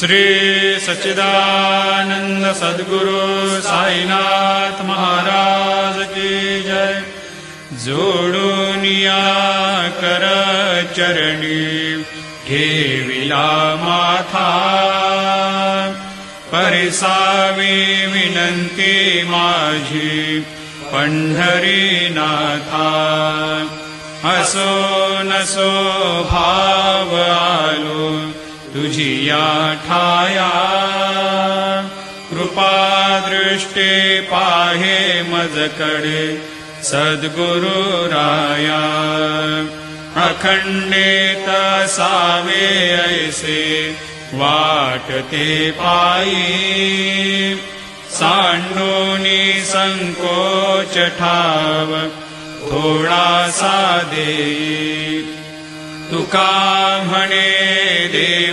श्री सच्चिदानंद सद्गुरु साईनाथ महाराज की जय। जोडूनिया कर चरणी ठेविला माथा, परिसावी विनंती माझी पंढरीनाथा। असो नसो भाव आलो तुझी या ठाया, कृपा दृष्टी पाहे मजकडे सद्गुरु राया। अखंडित सावे ऐसे वाटते पायी, सांडूनी संकोच ठाव थोडासा देई। तुका म्हणे देव